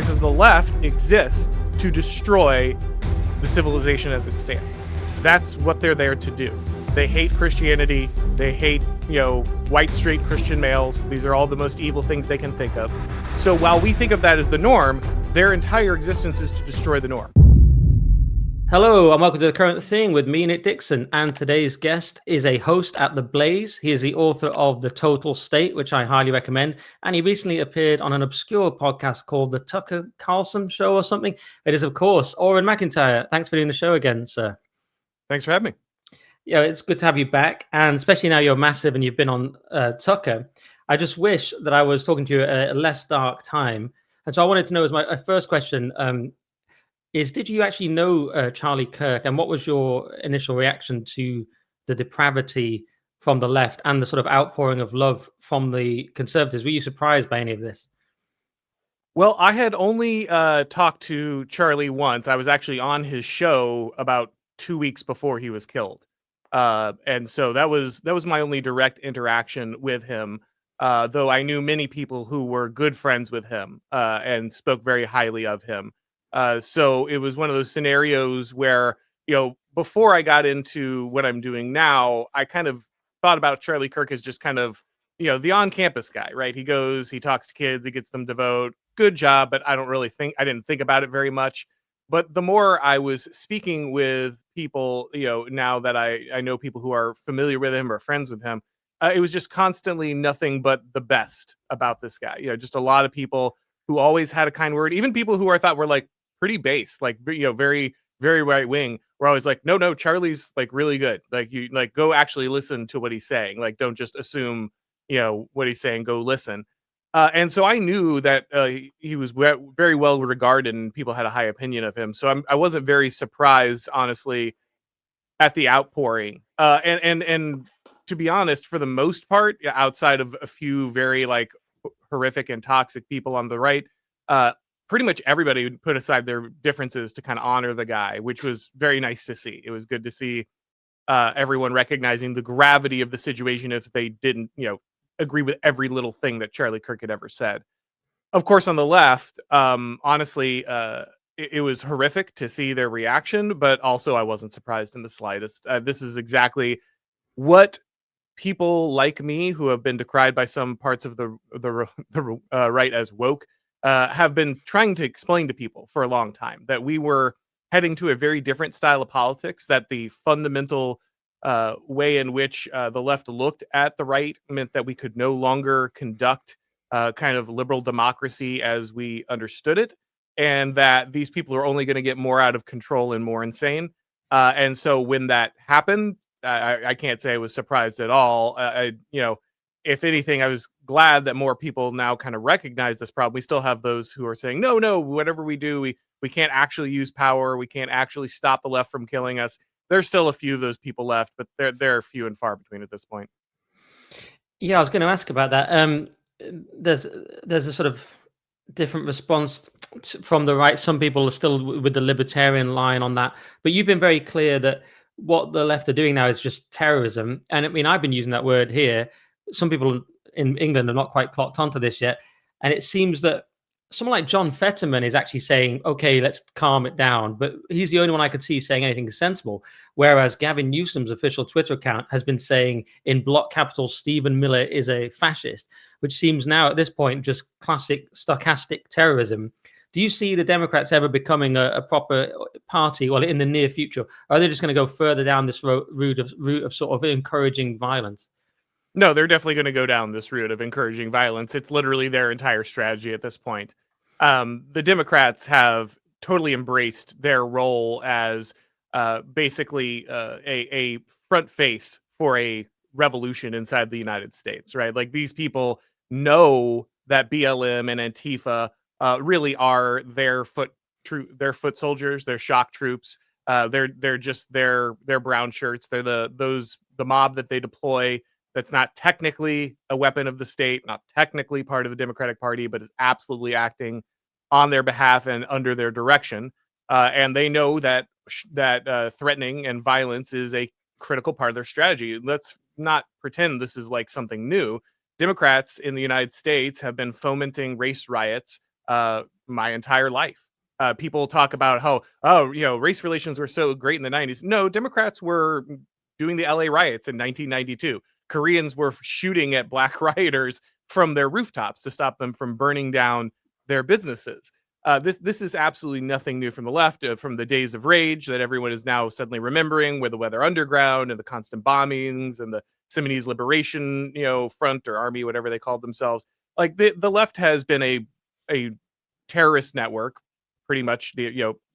because the left exists to destroy the civilization as it stands. That's what they're there to do. They hate Christianity. They hate, white straight Christian males. These are all the most evil things they can think of. So while we think of that as the norm, their entire existence is to destroy the norm. Hello and welcome to The Current Thing with me, Nick Dixon, and today's guest is a host at The Blaze. He is the author of The Total State, which I highly recommend, and he recently appeared on an obscure podcast called The Tucker Carlson Show or something. It is, of course, Auron MacIntyre. Thanks for doing the show again, sir. Thanks for having me. Yeah, it's good to have you back, and especially now you're massive and you've been on Tucker. I just wish that I was talking to you at a less dark time, and so I wanted to know as my first question, did you actually know Charlie Kirk, and what was your initial reaction to the depravity from the left and the sort of outpouring of love from the conservatives? Were you surprised by any of this? Well, I had only talked to Charlie once. I was actually on his show about 2 weeks before he was killed. And so that was my only direct interaction with him, though I knew many people who were good friends with him and spoke very highly of him. So it was one of those scenarios where, before I got into what I'm doing now, I kind of thought about Charlie Kirk as just kind of, the on-campus guy, right? He goes, he talks to kids, he gets them to vote. Good job, but I didn't think about it very much. But the more I was speaking with people, now that I know people who are familiar with him or friends with him, it was just constantly nothing but the best about this guy. Just a lot of people who always had a kind word, even people who I thought were like pretty base, like, very, very right wing, were always like, no, Charlie's like really good. Like, you like go actually listen to what he's saying. Like, don't just assume, what he's saying, go listen. And so I knew that he was very well regarded and people had a high opinion of him. So I wasn't very surprised, honestly, at the outpouring. And to be honest, for the most part, outside of a few very like horrific and toxic people on the right, pretty much everybody put aside their differences to kind of honor the guy, which was very nice to see. It was good to see everyone recognizing the gravity of the situation if they didn't, agree with every little thing that Charlie Kirk had ever said. Of course, on the left, honestly, it was horrific to see their reaction, but also I wasn't surprised in the slightest. This is exactly what people like me, who have been decried by some parts of the right as woke, have been trying to explain to people for a long time, that we were heading to a very different style of politics, that the fundamental way in which the left looked at the right meant that we could no longer conduct kind of liberal democracy as we understood it, and that these people are only going to get more out of control and more insane. And so when that happened, I can't say I was surprised at all. If anything, I was glad that more people now kind of recognize this problem. We still have those who are saying, no, whatever we do, we can't actually use power. We can't actually stop the left from killing us. There's still a few of those people left, but they're few and far between at this point. Yeah, I was going to ask about that. There's a sort of different response from the right. Some people are still with the libertarian line on that, but you've been very clear that what the left are doing now is just terrorism. And I mean, I've been using that word here. Some people in England have not quite clocked onto this yet. And it seems that someone like John Fetterman is actually saying, okay, let's calm it down. But he's the only one I could see saying anything sensible. Whereas Gavin Newsom's official Twitter account has been saying in block capitals, Stephen Miller is a fascist, which seems now at this point just classic stochastic terrorism. Do you see the Democrats ever becoming a proper party, well, in the near future? Or are they just going to go further down this route of sort of encouraging violence? No, they're definitely going to go down this route of encouraging violence. It's literally their entire strategy at this point. The Democrats have totally embraced their role as basically a front face for a revolution inside the United States, right? Like, these people know that BLM and Antifa really are their foot soldiers, their shock troops. They're just their brown shirts. They're the mob that they deploy. That's not technically a weapon of the state, not technically part of the Democratic Party, but is absolutely acting on their behalf and under their direction. And they know that threatening and violence is a critical part of their strategy. Let's not pretend this is like something new. Democrats in the United States have been fomenting race riots my entire life. People talk about how, oh, race relations were so great in the 90s. No, Democrats were doing the LA riots in 1992. Koreans were shooting at black rioters from their rooftops to stop them from burning down their businesses. This is absolutely nothing new from the left, from the days of rage that everyone is now suddenly remembering, with the Weather Underground and the constant bombings and the Simonese Liberation, Front or Army, whatever they called themselves. Like the left has been a terrorist network, pretty much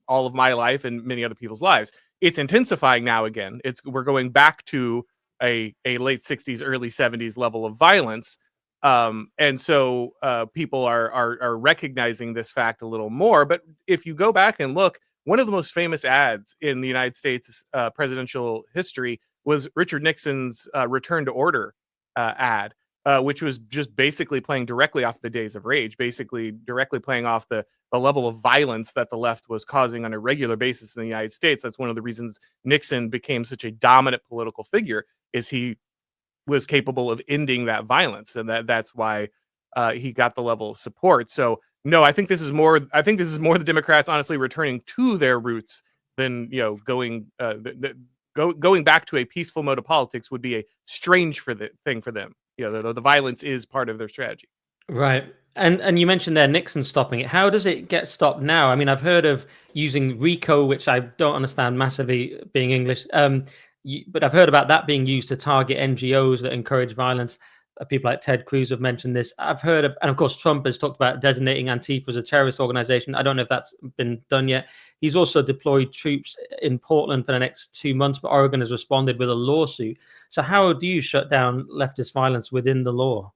all of my life and many other people's lives. It's intensifying now again. We're going back to a late 60s, early 70s level of violence. And so people are recognizing this fact a little more. But if you go back and look, one of the most famous ads in the United States presidential history was Richard Nixon's Return to Order ad, which was just basically playing directly off the days of rage, basically directly playing off the level of violence that the left was causing on a regular basis in the United States. That's one of the reasons Nixon became such a dominant political figure, is he was capable of ending that violence, and that's why he got the level of support. So no, I think this is more the Democrats honestly returning to their roots than going back to a peaceful mode of politics would be a strange thing for them. The violence is part of their strategy. Right. And you mentioned there Nixon stopping it. How does it get stopped now? I mean, I've heard of using RICO, which I don't understand massively, being English. But I've heard about that being used to target NGOs that encourage violence. People like Ted Cruz have mentioned this. I've heard of, and of course, Trump has talked about designating Antifa as a terrorist organization. I don't know if that's been done yet. He's also deployed troops in Portland for the next 2 months, but Oregon has responded with a lawsuit. So how do you shut down leftist violence within the law?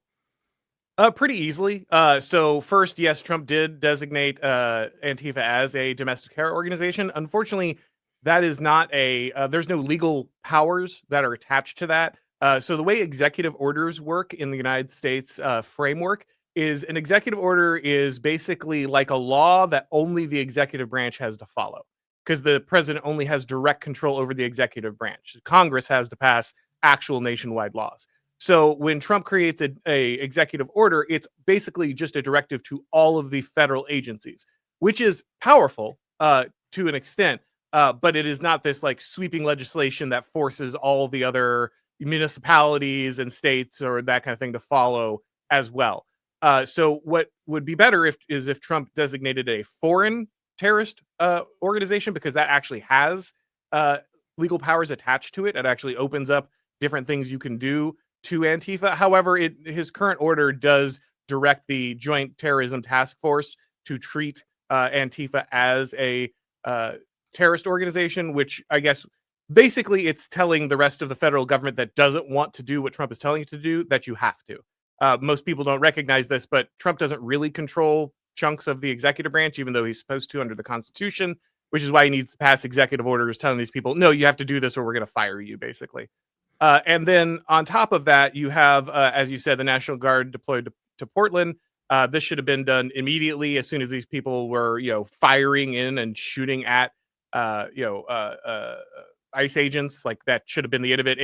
Pretty easily. So first, yes, Trump did designate Antifa as a domestic terror organization. Unfortunately, that is not there's no legal powers that are attached to that. So the way executive orders work in the United States framework is an executive order is basically like a law that only the executive branch has to follow, because the president only has direct control over the executive branch. Congress has to pass actual nationwide laws. So when Trump creates a executive order, it's basically just a directive to all of the federal agencies, which is powerful to an extent, but it is not this like sweeping legislation that forces all the other municipalities and states or that kind of thing to follow as well. So what would be better if Trump designated a foreign terrorist organization, because that actually has legal powers attached to it. It actually opens up different things you can do to Antifa. However, his current order does direct the Joint Terrorism Task Force to treat Antifa as a terrorist organization, which I guess basically it's telling the rest of the federal government that doesn't want to do what Trump is telling you to do that you have to. Most people don't recognize this, but Trump doesn't really control chunks of the executive branch, even though he's supposed to under the Constitution, which is why he needs to pass executive orders telling these people, no, you have to do this or we're going to fire you, basically. And then on top of that, you have, as you said, the National Guard deployed to Portland. This should have been done immediately as soon as these people were, firing in and shooting at, ICE agents. Like that should have been the end of it.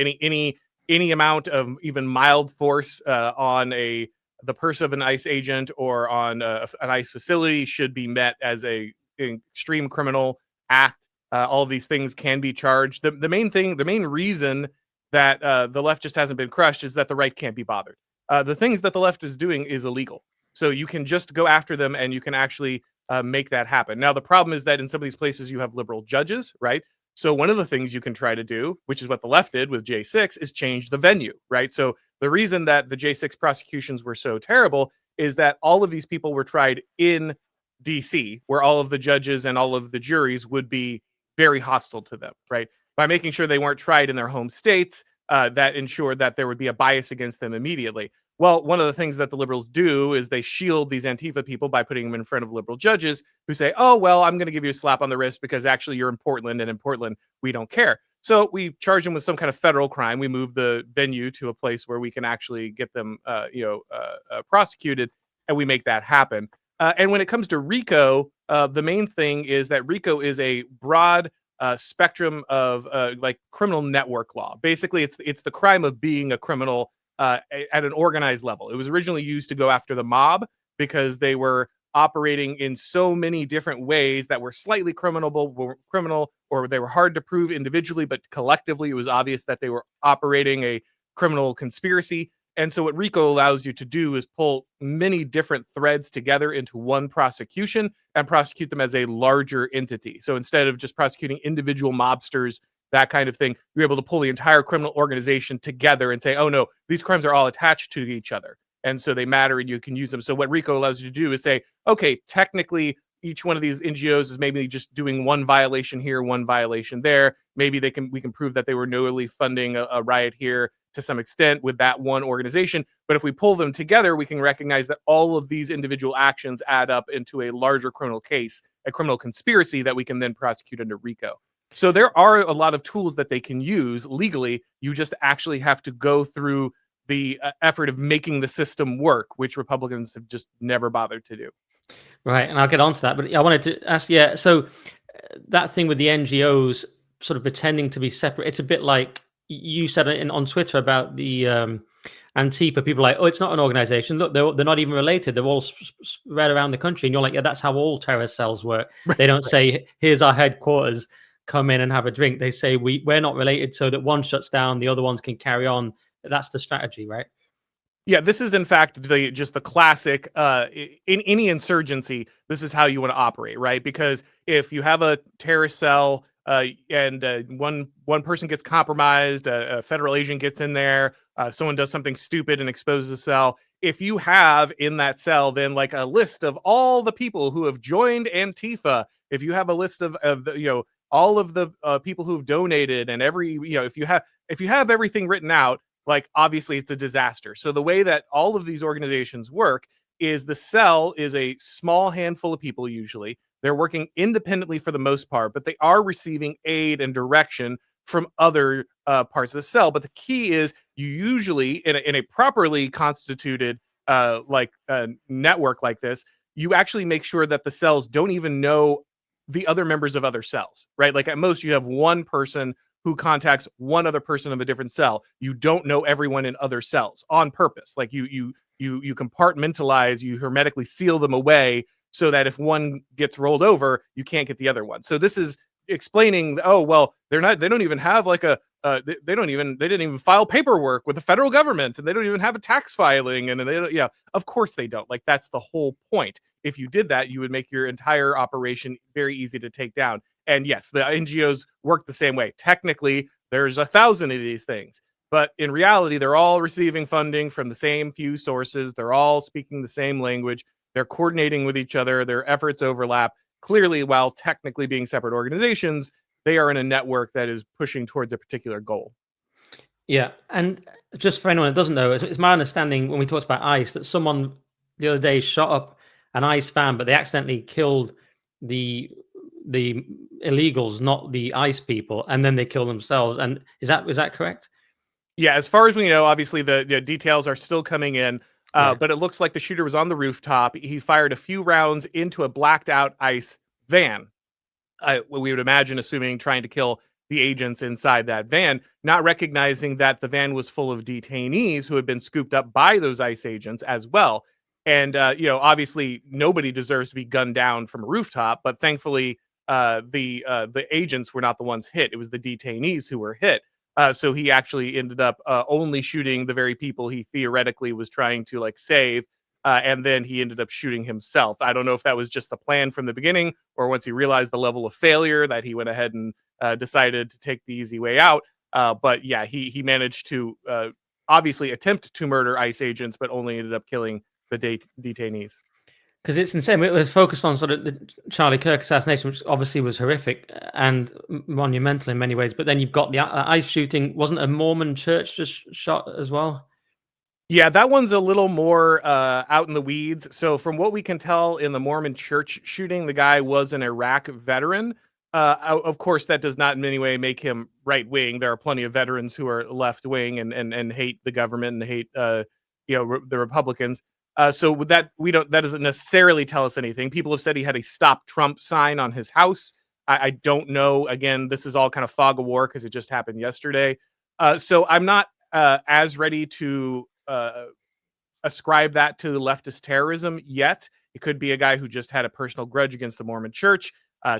Any amount of even mild force on the person of an ICE agent or on an ICE facility should be met as an extreme criminal act. All of these things can be charged. The main reason that the left just hasn't been crushed is that the right can't be bothered. The things that the left is doing is illegal. So you can just go after them and you can actually make that happen. Now, the problem is that in some of these places you have liberal judges, right? So one of the things you can try to do, which is what the left did with J6, is change the venue, right? So the reason that the J6 prosecutions were so terrible is that all of these people were tried in DC, where all of the judges and all of the juries would be very hostile to them, right? By making sure they weren't tried in their home states, that ensured that there would be a bias against them immediately. Well, one of the things that the liberals do is they shield these Antifa people by putting them in front of liberal judges who say, oh, well, I'm going to give you a slap on the wrist because actually you're in Portland, and in Portland, we don't care. So we charge them with some kind of federal crime. We move the venue to a place where we can actually get them prosecuted, and we make that happen. And when it comes to RICO, the main thing is that RICO is a broad spectrum of like criminal network law. Basically, it's the crime of being a criminal at an organized level. It was originally used to go after the mob because they were operating in so many different ways that were slightly criminal, or they were hard to prove individually, but collectively it was obvious that they were operating a criminal conspiracy. And so what RICO allows you to do is pull many different threads together into one prosecution and prosecute them as a larger entity. So instead of just prosecuting individual mobsters, that kind of thing, you're able to pull the entire criminal organization together and say, oh no, these crimes are all attached to each other. And so they matter and you can use them. So what RICO allows you to do is say, okay, technically each one of these NGOs is maybe just doing one violation here, one violation there. Maybe we can prove that they were knowingly funding a riot here to some extent with that one organization. But if we pull them together, we can recognize that all of these individual actions add up into a larger criminal case, a criminal conspiracy that we can then prosecute under RICO. So there are a lot of tools that they can use legally. You just actually have to go through the effort of making the system work, which Republicans have just never bothered to do. Right, and I'll get on to that. But I wanted to ask, so that thing with the NGOs sort of pretending to be separate, it's a bit like you said on Twitter about the Antifa. People like, oh, it's not an organization. Look, they're not even related. They're all spread around the country. And you're like, yeah, that's how all terror cells work. They don't say, here's our headquarters, come in and have a drink. They say, we're not related so that one shuts down, the other ones can carry on. That's the strategy, right? Yeah, this is in fact just the classic in any insurgency. This is how you want to operate, right? Because if you have a terrorist cell and one person gets compromised, a federal agent gets in there, someone does something stupid and exposes the cell. If you have in that cell then like a list of all the people who have joined Antifa, if you have a list of the, all of the people who've donated and every if you have everything written out, like obviously it's a disaster. So the way that all of these organizations work is the cell is a small handful of people usually. They're working independently for the most part, but they are receiving aid and direction from other parts of the cell. But the key is you usually in a properly constituted network like this, you actually make sure that the cells don't even know the other members of other cells, right? Like at most you have one person who contacts one other person of a different cell. You don't know everyone in other cells on purpose. Like you compartmentalize, you hermetically seal them away so that if one gets rolled over, you can't get the other one. So this is explaining, oh, well, they don't even have like they didn't even file paperwork with the federal government and they don't even have a tax filing. And they don't, of course they don't. Like that's the whole point. If you did that, you would make your entire operation very easy to take down. And yes, the NGOs work the same way. Technically, there's 1,000 of these things, but in reality, they're all receiving funding from the same few sources. They're all speaking the same language. They're coordinating with each other. Their efforts overlap. Clearly, while technically being separate organizations, they are in a network that is pushing towards a particular goal. Yeah, and just for anyone that doesn't know, it's my understanding when we talked about ICE that someone the other day shot up an ICE van, but they accidentally killed the illegals, not the ICE people, and then they kill themselves. And is that correct? Yeah, as far as we know, obviously the details are still coming in, but it looks like the shooter was on the rooftop. He fired a few rounds into a blacked out ICE van. We would imagine, assuming trying to kill the agents inside that van, not recognizing that the van was full of detainees who had been scooped up by those ICE agents as well. And obviously nobody deserves to be gunned down from a rooftop, but thankfully the agents were not the ones hit. It was the detainees who were hit. So he actually ended up only shooting the very people he theoretically was trying to save. And then he ended up shooting himself. I don't know if that was just the plan from the beginning, or once he realized the level of failure that he went ahead and decided to take the easy way out. But yeah, he managed to obviously attempt to murder ICE agents, but only ended up killing the detainees. Because it's insane. It was focused on sort of the Charlie Kirk assassination, which obviously was horrific and monumental in many ways. But then you've got the ICE shooting. Wasn't a Mormon church just shot as well? Yeah, that one's a little more out in the weeds. So from what we can tell in the Mormon church shooting, the guy was an Iraq veteran. Of course, that does not in any way make him right wing. There are plenty of veterans who are left wing and hate the government and hate the Republicans. So with that, that doesn't necessarily tell us anything. People have said he had a "Stop Trump" sign on his house. I don't know. Again, this is all kind of fog of war because it just happened yesterday. So I'm not as ready to ascribe that to leftist terrorism yet. It could be a guy who just had a personal grudge against the Mormon Church.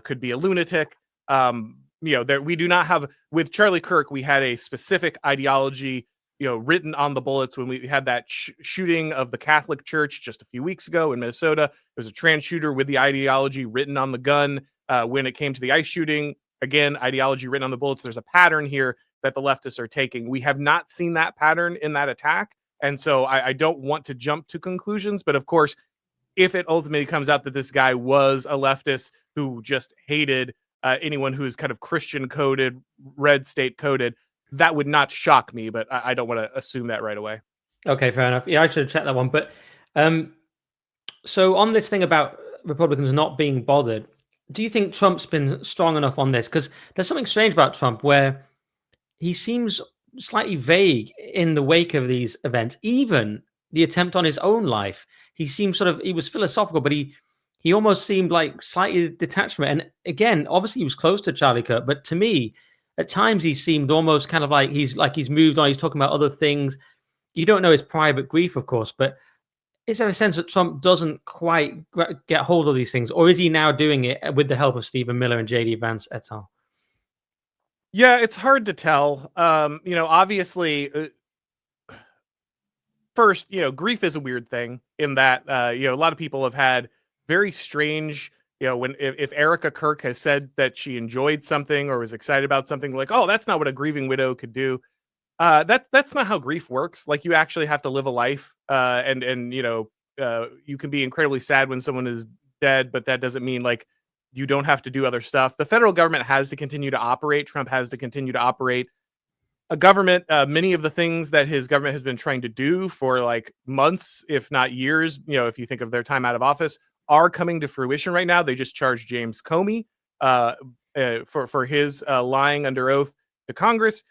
Could be a lunatic. We do not have, with Charlie Kirk, we had a specific ideology, written on the bullets when we had that shooting of the Catholic Church just a few weeks ago in Minnesota. There was a trans shooter with the ideology written on the gun. When it came to the ICE shooting, again, ideology written on the bullets. There's a pattern here that the leftists are taking. We have not seen that pattern in that attack. And so I don't want to jump to conclusions. But of course, if it ultimately comes out that this guy was a leftist who just hated anyone who is kind of Christian coded, red state coded, that would not shock me. But I don't want to assume that right away. Okay, fair enough. Yeah, I should have checked that one. But so on this thing about Republicans not being bothered, do you think Trump's been strong enough on this? Because there's something strange about Trump where he seems slightly vague in the wake of these events, even the attempt on his own life. He seems he was philosophical, but he almost seemed like slightly detached from it. And again, obviously he was close to Charlie Kirk, but to me, at times he seemed almost kind of like he's moved on. He's talking about other things. You don't know his private grief, of course, but is there a sense that Trump doesn't quite get hold of these things, or is he now doing it with the help of Stephen Miller and J.D. Vance et al.? Yeah, it's hard to tell. Obviously, first, grief is a weird thing in that, a lot of people have had very strange, if Erica Kirk has said that she enjoyed something or was excited about something, like, oh, that's not what a grieving widow could do. That's not how grief works. Like, you actually have to live a life, and you can be incredibly sad when someone is dead, but that doesn't mean like you don't have to do other stuff. The federal government has to continue to operate. Trump has to continue to operate a government. Many of the things that his government has been trying to do for like months, if not years, if you think of their time out of office, are coming to fruition right now. They just charged James Comey for his lying under oath to Congress.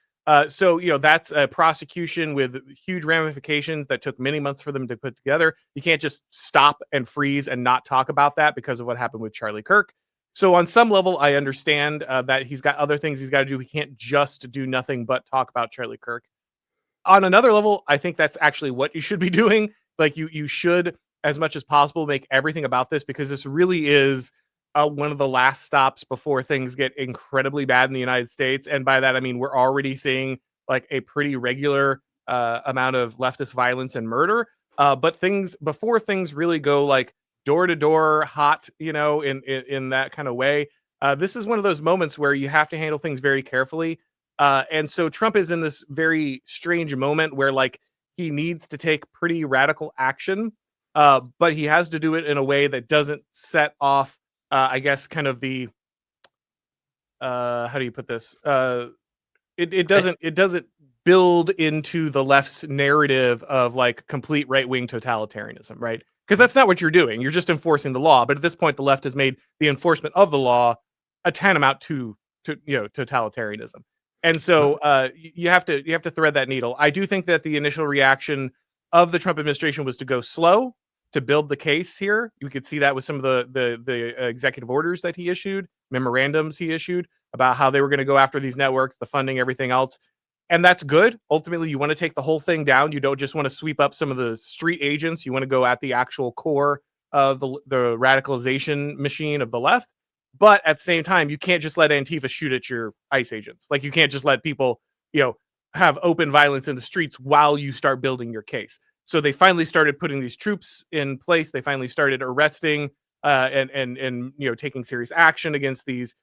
So that's a prosecution with huge ramifications that took many months for them to put together. You can't just stop and freeze and not talk about that because of what happened with Charlie Kirk. So on some level, I understand that he's got other things he's got to do. He can't just do nothing but talk about Charlie Kirk. On another level, I think that's actually what you should be doing. Like, you should, as much as possible, make everything about this, because this really is one of the last stops before things get incredibly bad in the United States. And by that, I mean, we're already seeing like a pretty regular amount of leftist violence and murder. But before things really go like door to door hot, in that kind of way, this is one of those moments where you have to handle things very carefully. And so Trump is in this very strange moment where like he needs to take pretty radical action, but he has to do it in a way that doesn't set off, I guess, kind of the how do you put this? It doesn't build into the left's narrative of like complete right-wing totalitarianism, right? Because that's not what you're doing. You're just enforcing the law. But at this point, the left has made the enforcement of the law a tantamount to totalitarianism. And so you have to thread that needle. I do think that the initial reaction of the Trump administration was to go slow, to build the case here. You could see that with some of the executive orders that he issued, memorandums he issued about how they were going to go after these networks, the funding, everything else. And that's good. Ultimately, you want to take the whole thing down. You don't just want to sweep up some of the street agents. You want to go at the actual core of the radicalization machine of the left. But at the same time, you can't just let Antifa shoot at your ICE agents. Like, you can't just let people, have open violence in the streets while you start building your case. So they finally started putting these troops in place. They finally started arresting and taking serious action against these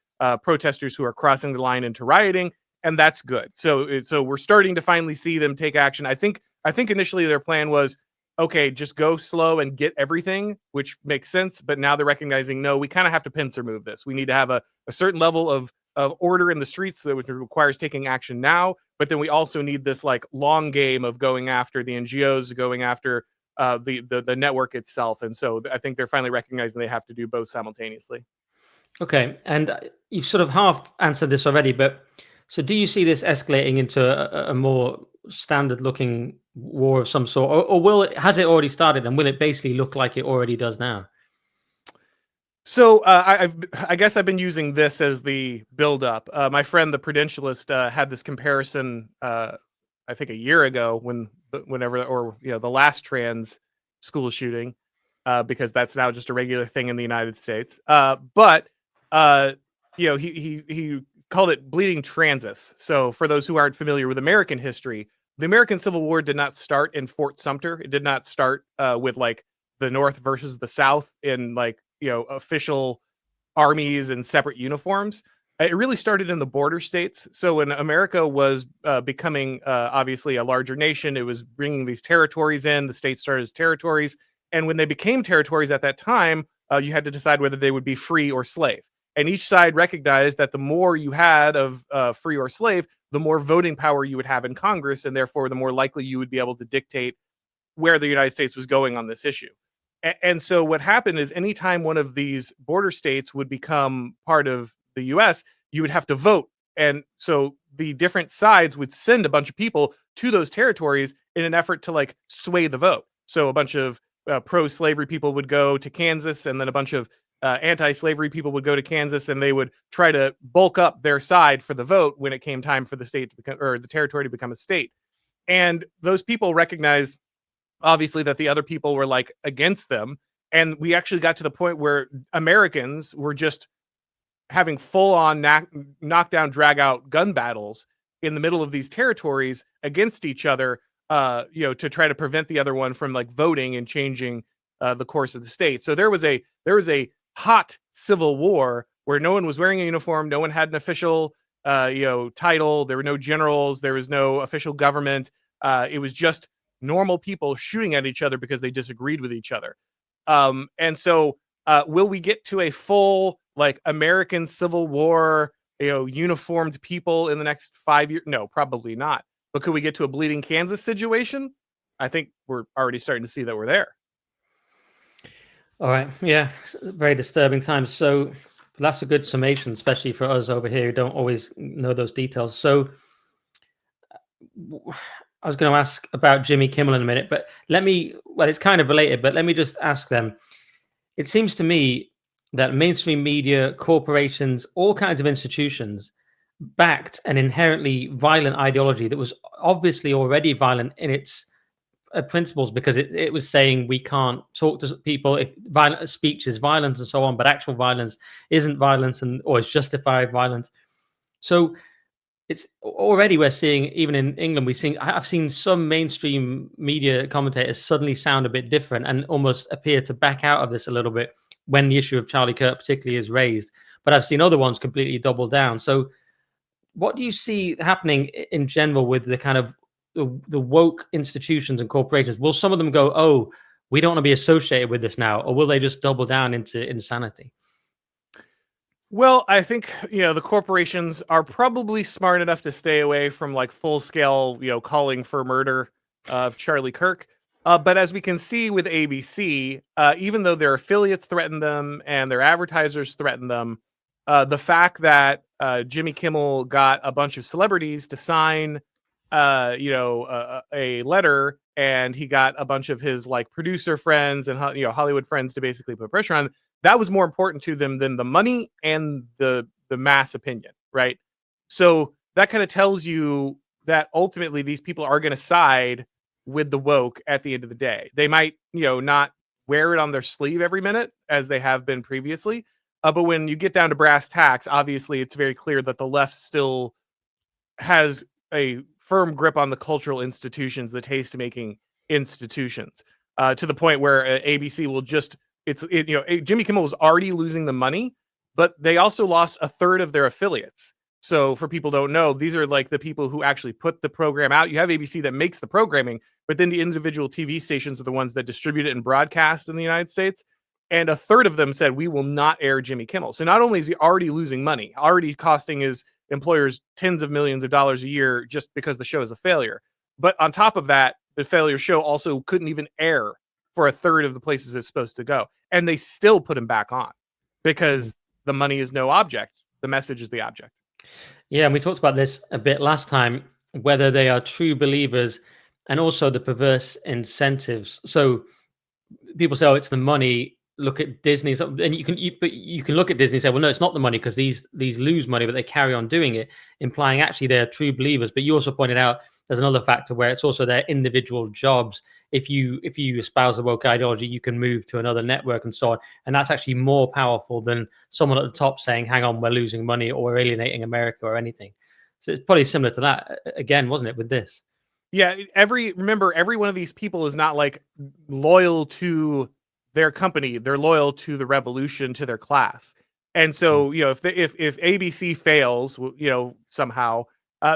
protesters who are crossing the line into rioting, and that's good. So we're starting to finally see them take action. I think initially their plan was, okay, just go slow and get everything, which makes sense. But now they're recognizing, no, we kind of have to pincer move this. We need to have a certain level of order in the streets, which requires taking action now. But then we also need this like long game of going after the NGOs, going after the network itself. And so I think they're finally recognizing they have to do both simultaneously. Okay, and you've sort of half answered this already, but so do you see this escalating into a more standard-looking war of some sort, or has it already started, and will it basically look like it already does now? So I guess I've been using this as the build-up. My friend, the Prudentialist, had this comparison, I think a year ago, the last trans school shooting. because that's now just a regular thing in the United States. But he called it bleeding Kansas. So for those who aren't familiar with American history, the American Civil War did not start in Fort Sumter. It did not start with like the North versus the South in like official armies and separate uniforms. It really started in the border states. So when America was becoming obviously a larger nation, it was bringing these territories in. The states started as territories. And when they became territories at that time, you had to decide whether they would be free or slave. And each side recognized that the more you had of free or slave, the more voting power you would have in Congress. And therefore, the more likely you would be able to dictate where the United States was going on this issue. And so what happened is anytime one of these border states would become part of the US, you would have to vote. And so the different sides would send a bunch of people to those territories in an effort to like sway the vote. So a bunch of pro-slavery people would go to Kansas, and then a bunch of anti-slavery people would go to Kansas, and they would try to bulk up their side for the vote when it came time for the state to become, or the territory to become a state. And those people recognized obviously that the other people were like against them. And we actually got to the point where Americans were just having full on knockdown, drag out gun battles in the middle of these territories against each other, to try to prevent the other one from like voting and changing the course of the state. So there was a hot civil war where no one was wearing a uniform. No one had an official, title. There were no generals. There was no official government. It was just normal people shooting at each other because they disagreed with each other. And so will we get to a full like American Civil War, uniformed people in the next 5 years? No, probably not. But could we get to a bleeding Kansas situation? I think we're already starting to see that we're there. All right. Yeah. Very disturbing times. So that's a good summation, especially for us over here who don't always know those details. So I was going to ask about Jimmy Kimmel in a minute, but it's kind of related, but let me just ask them. It seems to me that mainstream media, corporations, all kinds of institutions backed an inherently violent ideology that was obviously already violent in its principles, because it was saying we can't talk to people if violent speech is violence and so on, but actual violence isn't violence or is justified violence. So it's already, we're seeing, even in England, I've seen some mainstream media commentators suddenly sound a bit different and almost appear to back out of this a little bit when the issue of Charlie Kirk particularly is raised. But I've seen other ones completely double down. So what do you see happening in general with the kind of the woke institutions and corporations? Will some of them go, oh, we don't want to be associated with this now? Or will they just double down into insanity? Well, I think, the corporations are probably smart enough to stay away from like full scale, calling for murder of Charlie Kirk. But as we can see with ABC, even though their affiliates threaten them and their advertisers threaten them, the fact that Jimmy Kimmel got a bunch of celebrities to sign, a letter, and he got a bunch of his like producer friends and Hollywood friends to basically put pressure on, that was more important to them than the money and the mass opinion, right? So that kind of tells you that ultimately these people are going to side with the woke at the end of the day. They might, not wear it on their sleeve every minute as they have been previously. But when you get down to brass tacks, obviously it's very clear that the left still has a firm grip on the cultural institutions, the taste-making institutions, to the point where ABC will just, Jimmy Kimmel was already losing the money, but they also lost a third of their affiliates. So for people who don't know, these are like the people who actually put the program out. You have ABC that makes the programming, but then the individual TV stations are the ones that distribute it and broadcast in the United States. And a third of them said, we will not air Jimmy Kimmel. So not only is he already losing money, already costing his employers tens of millions of dollars a year just because the show is a failure, but on top of that, the failure show also couldn't even air for a third of the places it's supposed to go. And they still put him back on because the money is no object. The message is the object. Yeah, and we talked about this a bit last time, whether they are true believers and also the perverse incentives. So people say, oh, it's the money. Look at Disney. And you can look at Disney and say, well, no, it's not the money because these lose money, but they carry on doing it, implying actually they're true believers. But you also pointed out there's another factor where it's also their individual jobs if you espouse the woke ideology, you can move to another network and so on, and that's actually more powerful than someone at the top saying, "Hang on, we're losing money or we're alienating America or anything." So it's probably similar to that again, wasn't it, with this? Yeah, remember, every one of these people is not like loyal to their company. They're loyal to the revolution, to their class. And Mm. so, if ABC fails, somehow,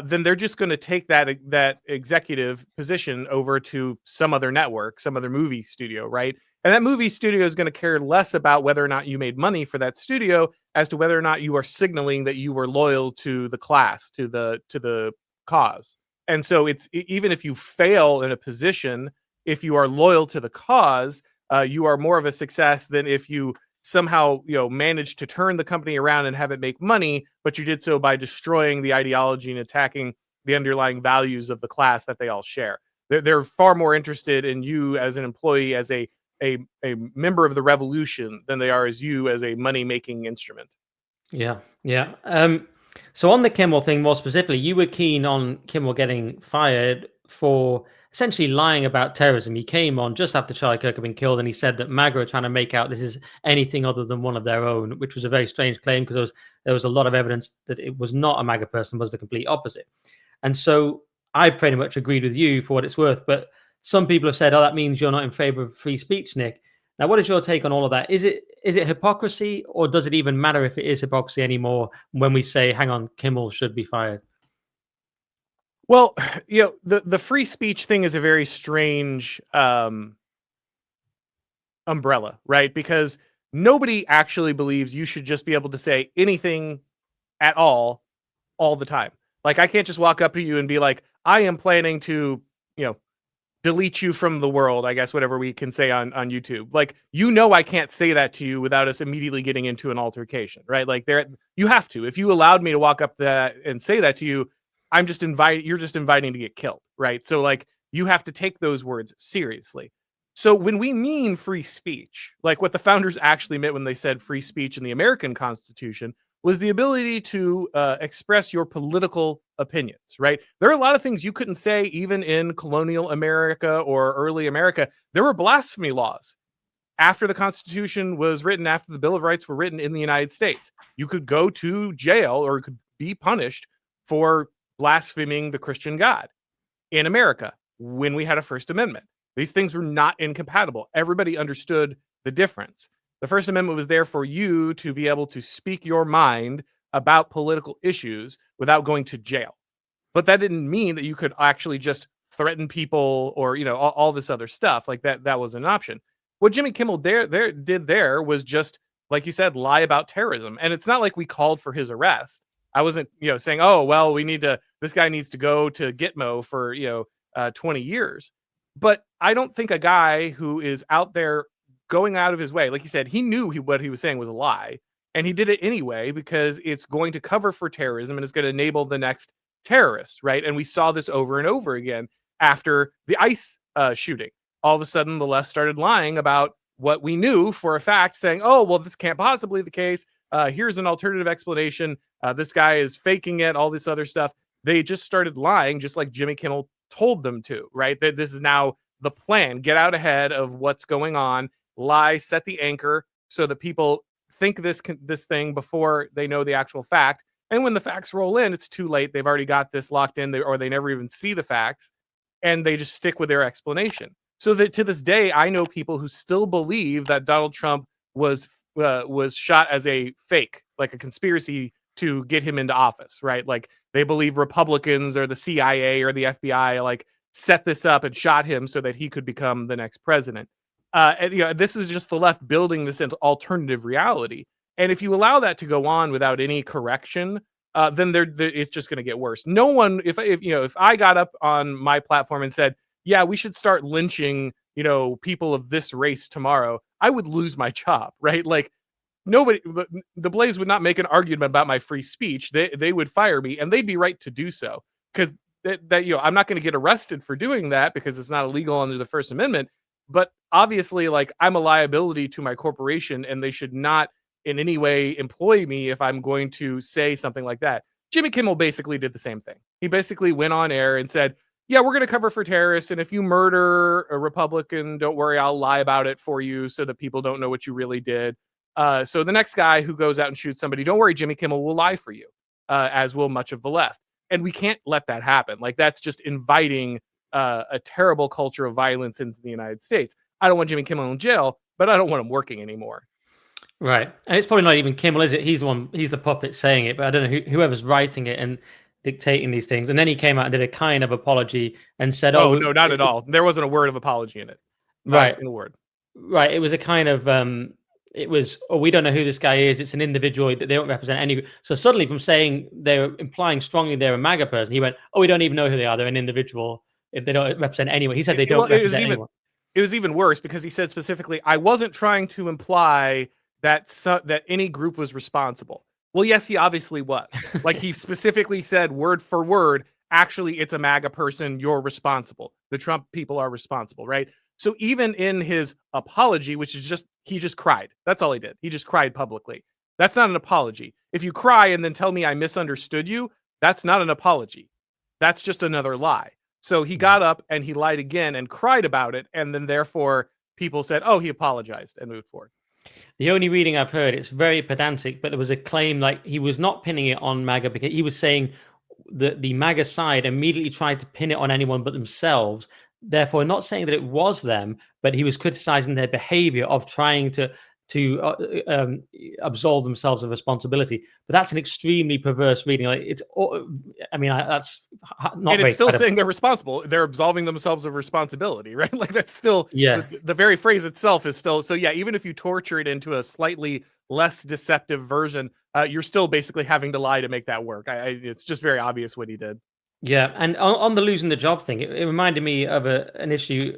then they're just going to take that executive position over to some other network, some other movie studio, right? And that movie studio is going to care less about whether or not you made money for that studio as to whether or not you are signaling that you were loyal to the class, to the cause. And so even if you fail in a position, if you are loyal to the cause, you are more of a success than if you somehow manage to turn the company around and have it make money, but you did so by destroying the ideology and attacking the underlying values of the class that they all share. They're far more interested in you as an employee, as a member of the revolution, than they are as you as a money making instrument. Yeah, yeah. So on the Kimmel thing more specifically, you were keen on Kimmel getting fired for essentially lying about terrorism. He came on just after Charlie Kirk had been killed, and he said that MAGA are trying to make out this is anything other than one of their own, which was a very strange claim because there was a lot of evidence that it was not a MAGA person, was the complete opposite. And so I pretty much agreed with you for what it's worth, but some people have said, "Oh, that means you're not in favor of free speech, Nick." Now, what is your take on all of that? Is it hypocrisy, or does it even matter if it is hypocrisy anymore when we say, "Hang on, Kimmel should be fired"? Well, the free speech thing is a very strange umbrella, right? Because nobody actually believes you should just be able to say anything at all the time. Like, I can't just walk up to you and be like, I am planning to, you know, delete you from the world, I guess, whatever we can say on YouTube. Like, I can't say that to you without us immediately getting into an altercation, right? Like, you have to. If you allowed me to walk up that and say that to you, you're just inviting to get killed, right? So, like, you have to take those words seriously. So when we mean free speech, like what the founders actually meant when they said free speech in the American Constitution, was the ability to express your political opinions, right? There are a lot of things you couldn't say even in colonial America or early America. There were blasphemy laws after the Constitution was written, after the Bill of Rights were written in the United States. You could go to jail or could be punished for blaspheming the Christian God in America when we had a First Amendment. These things were not incompatible. Everybody understood the difference. The First Amendment was there for you to be able to speak your mind about political issues without going to jail. But that didn't mean that you could actually just threaten people or, all this other stuff. Like that wasn't an option. What Jimmy Kimmel did there was just, like you said, lie about terrorism. And it's not like we called for his arrest. I wasn't, saying, oh, well, this guy needs to go to Gitmo for, 20 years. But I don't think a guy who is out there going out of his way, like you said, he knew what he was saying was a lie, and he did it anyway because it's going to cover for terrorism and it's going to enable the next terrorist, right? And we saw this over and over again after the ICE shooting. All of a sudden, the left started lying about what we knew for a fact, saying, "Oh, well, this can't possibly be the case. Here's an alternative explanation. This guy is faking it. All this other stuff." They just started lying, just like Jimmy Kimmel told them to, right? That this is now the plan. Get out ahead of what's going on, lie, set the anchor so that people think this thing before they know the actual fact. And when the facts roll in, it's too late. They've already got this locked in, or they never even see the facts, and they just stick with their explanation. So that to this day, I know people who still believe that Donald Trump was shot as a fake, like a conspiracy to get him into office, right? Like they believe Republicans or the CIA or the FBI like set this up and shot him so that he could become the next president. This is just the left building this into alternative reality. And if you allow that to go on without any correction, then it's just going to get worse. No one, if I got up on my platform and said, "Yeah, we should start lynching, people of this race tomorrow," I would lose my job, right? Like nobody, the Blaze would not make an argument about my free speech. They would fire me, and they'd be right to do so because I'm not going to get arrested for doing that because it's not illegal under the First Amendment. But obviously, like I'm a liability to my corporation, and they should not in any way employ me if I'm going to say something like that. Jimmy Kimmel basically did the same thing. He basically went on air and said, yeah, we're going to cover for terrorists. And if you murder a Republican, don't worry, I'll lie about it for you so that people don't know what you really did. So the next guy who goes out and shoots somebody, don't worry, Jimmy Kimmel will lie for you, as will much of the left. And we can't let that happen. Like, that's just inviting a terrible culture of violence into the United States. I don't want Jimmy Kimmel in jail, but I don't want him working anymore. Right. And it's probably not even Kimmel, is it? He's the puppet saying it, but I don't know whoever's writing it and dictating these things. And then he came out and did a kind of apology and said, Oh, "Oh, no, not at all. There wasn't a word of apology in it. Not a right, single word. right." It was a kind of it was, "Oh, we don't know who this guy is. It's an individual that they don't represent any." So suddenly, from saying they're implying strongly they're a MAGA person, he went, "Oh, we don't even know who they are. They're an individual if they don't represent anyone." He said they don't represent anyone. It was even worse because he said specifically, I wasn't trying to imply that that any group was responsible. Well, yes, he obviously was. Like, he specifically said word for word, actually, it's a MAGA person. You're responsible. The Trump people are responsible, right? So even in his apology, which is he just cried. That's all he did. He just cried publicly. That's not an apology. If you cry and then tell me I misunderstood you, that's not an apology. That's just another lie. So he got up and he lied again and cried about it. And then therefore people said, oh, he apologized and moved forward. The only reading I've heard, it's very pedantic, but there was a claim like he was not pinning it on MAGA because he was saying that the MAGA side immediately tried to pin it on anyone but themselves. Therefore, not saying that it was them, but he was criticizing their behavior of trying to absolve themselves of responsibility. But that's an extremely perverse reading. Like, it's, I mean, that's not. And it's still saying they're responsible. They're absolving themselves of responsibility, right? Like, that's still, yeah. The very phrase itself is still. So yeah, even if you torture it into a slightly less deceptive version, you're still basically having to lie to make that work. It's just very obvious what he did. Yeah, and on the losing the job thing, it reminded me of an issue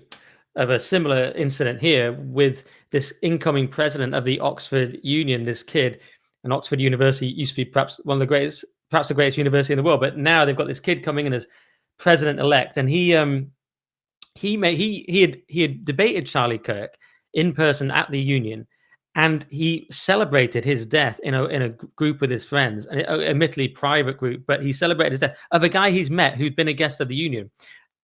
of a similar incident here with this incoming president of the Oxford Union, this kid. And Oxford University used to be perhaps one of the greatest, perhaps the greatest university in the world, but now they've got this kid coming in as president elect, and he had debated Charlie Kirk in person at the Union, and he celebrated his death in a group with his friends, and admittedly private group, but he celebrated his death of a guy he's met who'd been a guest of the Union.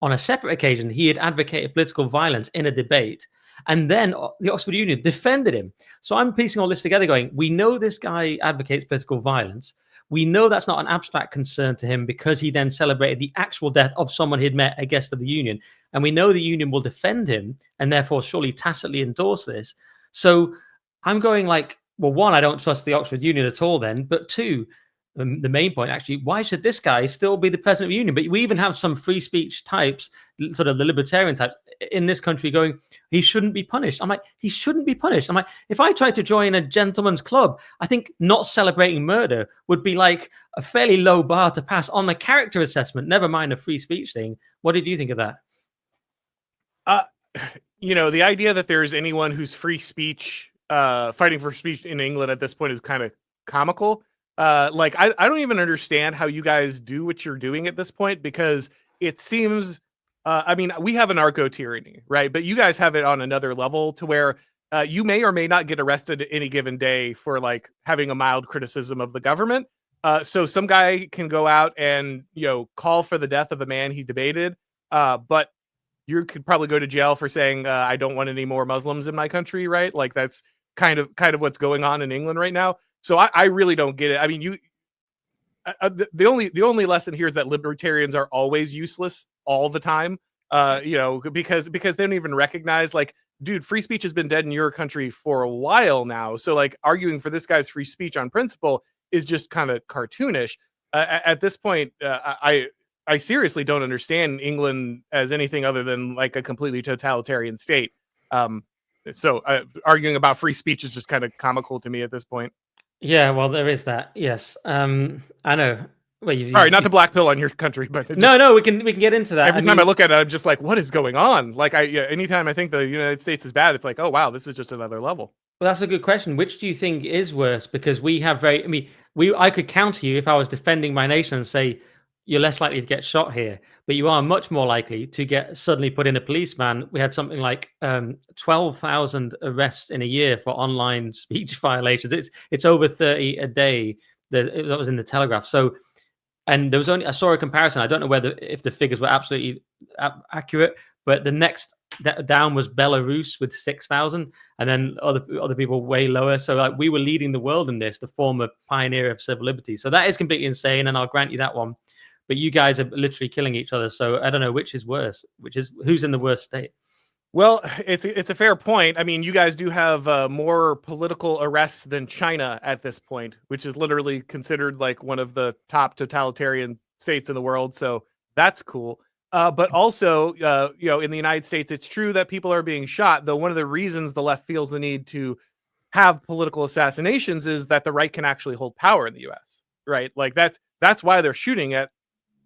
On a separate occasion, he had advocated political violence in a debate, and then the Oxford Union defended him. So I'm piecing all this together going, we know this guy advocates political violence. We know that's not an abstract concern to him because he then celebrated the actual death of someone he'd met, a guest of the Union. And we know the Union will defend him and therefore surely tacitly endorse this. So I'm going like, well, one, I don't trust the Oxford Union at all then, but two, the main point actually, why should this guy still be the president of the Union? But we even have some free speech types, sort of the libertarian types in this country going, he shouldn't be punished. I'm like, he shouldn't be punished. I'm like, if I tried to join a gentleman's club, I think not celebrating murder would be like a fairly low bar to pass on the character assessment, never mind a free speech thing. What did you think of that? The idea that there's anyone who's free speech, fighting for speech in England at this point is kind of comical. Like, I don't even understand how you guys do what you're doing at this point, because it seems, I mean, we have an narco tyranny, right? But you guys have it on another level to where you may or may not get arrested any given day for like having a mild criticism of the government. So some guy can go out and, call for the death of a man he debated, but you could probably go to jail for saying, I don't want any more Muslims in my country, right? Like, that's kind of what's going on in England right now. So I really don't get it. I mean, the only lesson here is that libertarians are always useless all the time. Because they don't even recognize, like, dude, free speech has been dead in your country for a while now. So like, arguing for this guy's free speech on principle is just kind of cartoonish. At this point, I seriously don't understand England as anything other than like a completely totalitarian state. So arguing about free speech is just kind of comical to me at this point. Yeah, well, there is that. Yes, I know. Well, Sorry, not to black pill on your country, but no, we can get into that. Every time I look at it, I'm just like, what is going on? Like, anytime I think the United States is bad, it's like, oh wow, this is just another level. Well, that's a good question. Which do you think is worse? Because we have I could counter you if I was defending my nation and say you're less likely to get shot here, but you are much more likely to get suddenly put in a policeman. We had something like 12,000 arrests in a year for online speech violations. It's over 30 a day. That was in the Telegraph. So And there was only I saw a comparison. I don't know whether if the figures were absolutely accurate, but the next down was Belarus with 6,000, and then other people way lower. So like we were leading the world in this, the former pioneer of civil liberties. So that is completely insane, and I'll grant you that one. But you guys are literally killing each other. So I don't know which is worse. Who's in the worst state? Well, it's a fair point. I mean, you guys do have more political arrests than China at this point, which is literally considered like one of the top totalitarian states in the world. So that's cool. But also, in the United States, it's true that people are being shot. Though one of the reasons the left feels the need to have political assassinations is that the right can actually hold power in the U.S. Right? Like that's why they're shooting at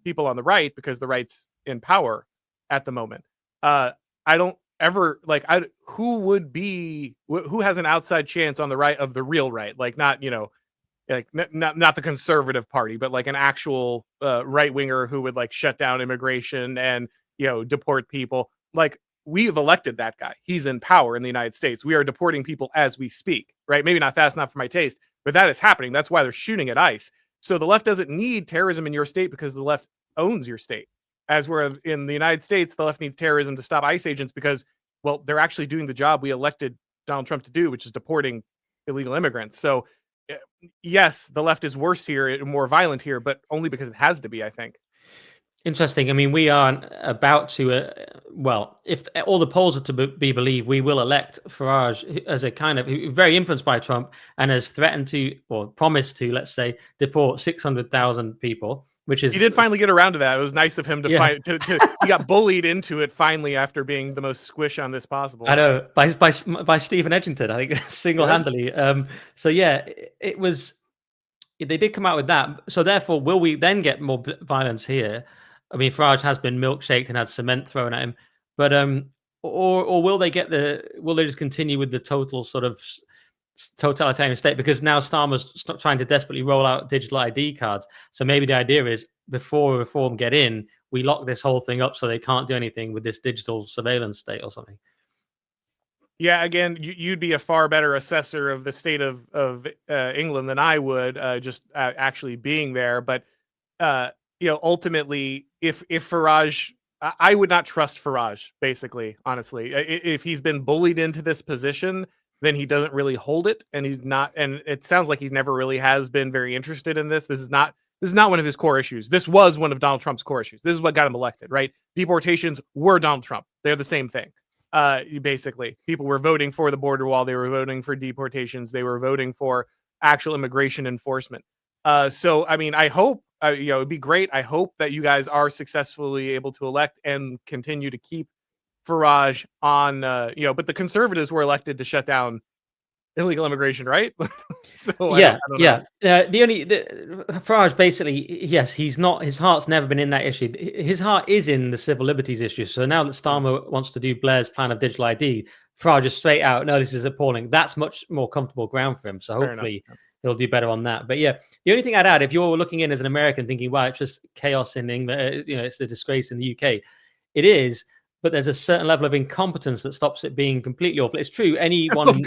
people on the right, because the right's in power at the moment. I don't ever like who has an outside chance on the right of the real right, like not like not the conservative party, but like an actual right winger who would like shut down immigration and deport people. Like we've elected that guy. He's in power in the United States. We are deporting people as we speak, right? Maybe not fast enough for my taste, but that is happening. That's why they're shooting at ICE. So the left doesn't need terrorism in your state because the left owns your state. As we're in the United States, the left needs terrorism to stop ICE agents because, well, they're actually doing the job we elected Donald Trump to do, which is deporting illegal immigrants. So, yes, the left is worse here and more violent here, but only because it has to be, I think. Interesting. I mean, we are about to, well, if all the polls are to be believed, we will elect Farage as a kind of very influenced by Trump and has threatened to, or promised to, let's say, deport 600,000 people, which is. He did finally get around to that. It was nice of him to fight. He got bullied into it finally after being the most squish on this possible. I know by Stephen Edgington, I think single-handedly. So yeah, it was. They did come out with that. So therefore, will we then get more violence here? I mean, Farage has been milkshaked and had cement thrown at him, but or will they get will they just continue with the total sort of totalitarian state? Because now Starmer's trying to desperately roll out digital ID cards. So maybe the idea is before reform get in, we lock this whole thing up so they can't do anything with this digital surveillance state or something. Yeah, again, you'd be a far better assessor of the state of England than I would, just actually being there. But ultimately, if Farage, I would not trust Farage. Basically, honestly, if he's been bullied into this position, then he doesn't really hold it, and he's not. And it sounds like he never really has been very interested in this. This is not one of his core issues. This was one of Donald Trump's core issues. This is what got him elected, right? Deportations were Donald Trump. They're the same thing. Basically, people were voting for the border wall. They were voting for deportations. They were voting for actual immigration enforcement. So, I mean, I hope, it'd be great. I hope that you guys are successfully able to elect and continue to keep Farage on, but the conservatives were elected to shut down illegal immigration, right? So yeah, I don't yeah. know. Farage basically, yes, he's not. His heart's never been in that issue. His heart is in the civil liberties issue. So now that Starmer wants to do Blair's plan of digital ID, Farage is straight out. No, this is appalling. That's much more comfortable ground for him. So hopefully he'll do better on that. But yeah, the only thing I'd add, if you're looking in as an American thinking, wow, it's just chaos in England, it's a disgrace in the UK. It is. But there's a certain level of incompetence that stops it being completely awful. It's true. Anyone,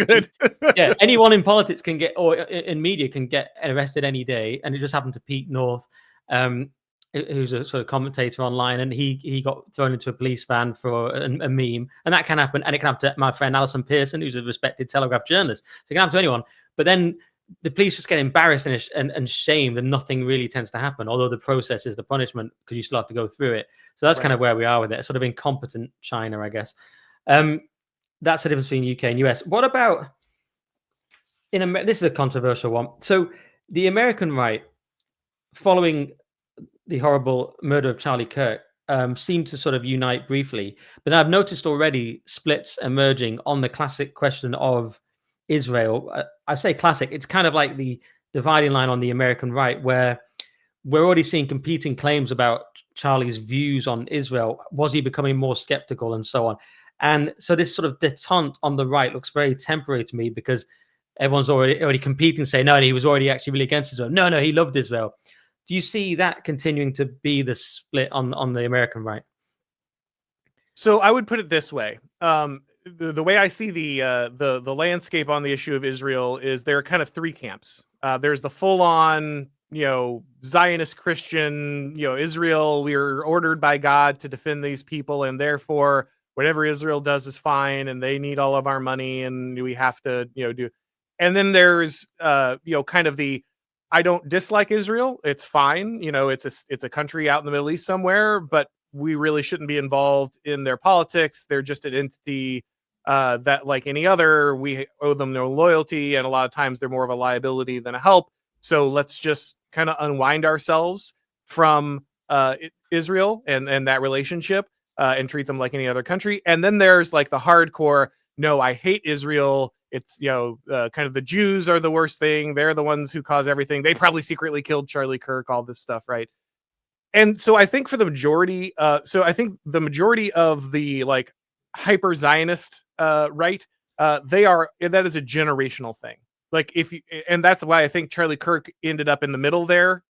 anyone in politics can get, or in media can get arrested any day. And it just happened to Pete North, who's a sort of commentator online, and he got thrown into a police van for a meme, and that can happen. And it can happen to my friend Alison Pearson, who's a respected Telegraph journalist. So it can happen to anyone. But then the police just get embarrassed and shamed, and nothing really tends to happen. Although the process is the punishment, because you still have to go through it. So that's kind of where we are with it. Sort of incompetent China, I guess. That's the difference between UK and US. What about this is a controversial one. So the American right, following the horrible murder of Charlie Kirk, seemed to sort of unite briefly. But I've noticed already splits emerging on the classic question of Israel. I say classic. It's kind of like the dividing line on the American right, where we're already seeing competing claims about Charlie's views on Israel. Was he becoming more skeptical and so on? And so this sort of detente on the right looks very temporary to me, because everyone's already competing, saying, no, he was already actually really against Israel. No, he loved Israel. Do you see that continuing to be the split on the American right? So I would put it this way. The way I see the landscape on the issue of Israel is there are kind of three camps. There's the full-on Zionist Christian, Israel, we are ordered by God to defend these people, and therefore whatever Israel does is fine, and they need all of our money, and we have to, do. And then there's, kind of the, I don't dislike Israel. It's fine. It's a country out in the Middle East somewhere, but we really shouldn't be involved in their politics. They're just an entity that, like any other, we owe them no loyalty, and a lot of times they're more of a liability than a help. So let's just kind of unwind ourselves from Israel and that relationship and treat them like any other country. And then there's like the hardcore, no, I hate Israel. It's, kind of the Jews are the worst thing. They're the ones who cause everything. They probably secretly killed Charlie Kirk, all this stuff, right? And so I think for the majority, the majority of the like hyper Zionist right, that is a generational thing. Like and that's why I think Charlie Kirk ended up in the middle there,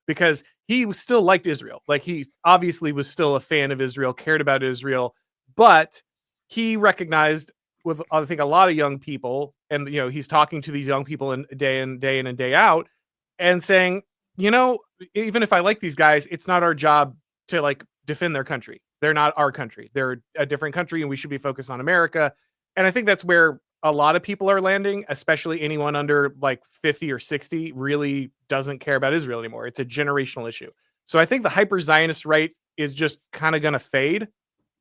because he still liked Israel. Like he obviously was still a fan of Israel, cared about Israel, but he recognized with, I think, a lot of young people, and he's talking to these young people day in and day out, and saying, even if I like these guys, it's not our job to like defend their country. They're not our country. They're a different country, and we should be focused on America. And I think that's where a lot of people are landing, especially anyone under like 50 or 60 really doesn't care about Israel anymore. It's a generational issue. So I think the hyper Zionist right is just kind of going to fade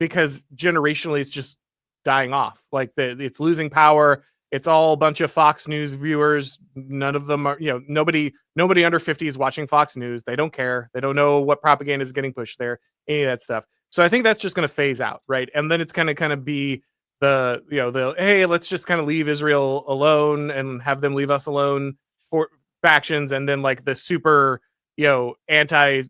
because generationally it's just dying off. Like it's losing power. It's all a bunch of Fox News viewers. None of them are, nobody under 50 is watching Fox News. They don't care. They don't know what propaganda is getting pushed there, any of that stuff. So I think that's just going to phase out, right? And then it's going to kind of be the hey, let's just kind of leave Israel alone and have them leave us alone for factions, and then like the super, anti,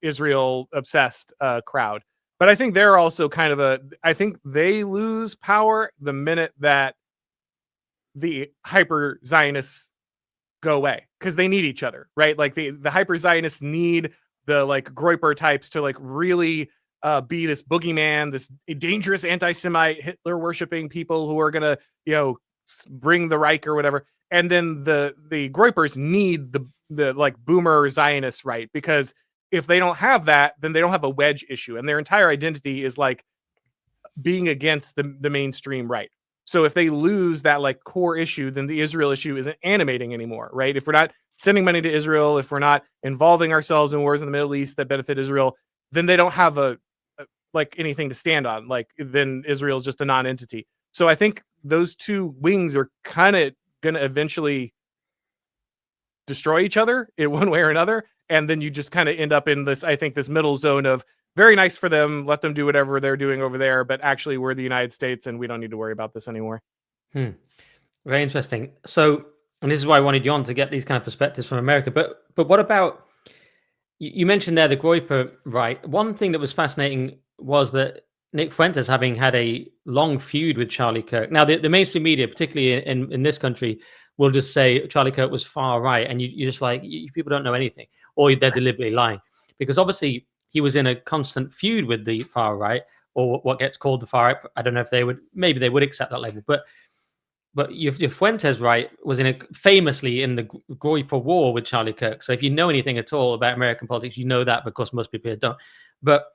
Israel obsessed crowd. But I think they're also kind of I think they lose power the minute that the hyper Zionists go away, because they need each other, right? Like the hyper Zionists need the like Groyper types to like really be this boogeyman, this dangerous anti-Semite, Hitler worshipping people who are gonna, bring the Reich or whatever. And then the Groypers need the like boomer Zionists, right? Because if they don't have that, then they don't have a wedge issue, and their entire identity is like being against the mainstream right. So if they lose that like core issue, then the Israel issue isn't animating anymore, right? If we're not sending money to Israel, if we're not involving ourselves in wars in the Middle East that benefit Israel, then they don't have like anything to stand on. Like then Israel is just a non-entity. So I think those two wings are kind of going to eventually destroy each other in one way or another. And then you just kind of end up in this, I think, this middle zone of very nice for them, let them do whatever they're doing over there, but actually we're the United States and we don't need to worry about this anymore. Very interesting. So, and this is why I wanted you on, to get these kind of perspectives from America. But what about, you mentioned there the Groyper right. One thing that was fascinating was that Nick Fuentes, having had a long feud with Charlie Kirk. Now, the mainstream media, particularly in this country, will just say Charlie Kirk was far right, and you're just like, people don't know anything, or they're deliberately lying, because obviously he was in a constant feud with the far right, or what gets called the far right. I don't know if maybe they would accept that label, but your Fuentes right was famously in the Groyper War with Charlie Kirk. So if you know anything at all about American politics, you know that, because most people don't. But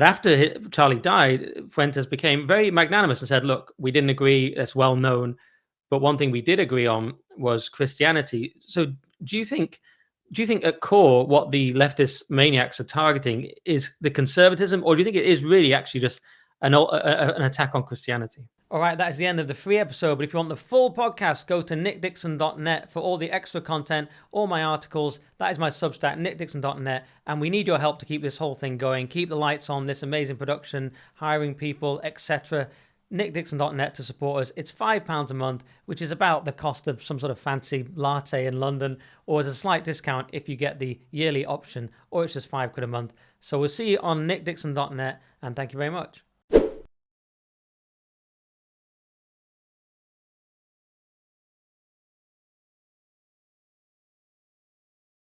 after Charlie died, Fuentes became very magnanimous and said, "Look, we didn't agree. That's well known, but one thing we did agree on was Christianity." So do you think at core what the leftist maniacs are targeting is the conservatism, or do you think it is really actually just an attack on Christianity? All right, that is the end of the free episode. But if you want the full podcast, go to nickdixon.net for all the extra content, all my articles. That is my Substack, nickdixon.net. And we need your help to keep this whole thing going, keep the lights on, this amazing production, hiring people, etc. nickdixon.net to support us. It's £5 a month, which is about the cost of some sort of fancy latte in London, or as a slight discount if you get the yearly option, or it's just £5 a month. So we'll see you on nickdixon.net, and thank you very much.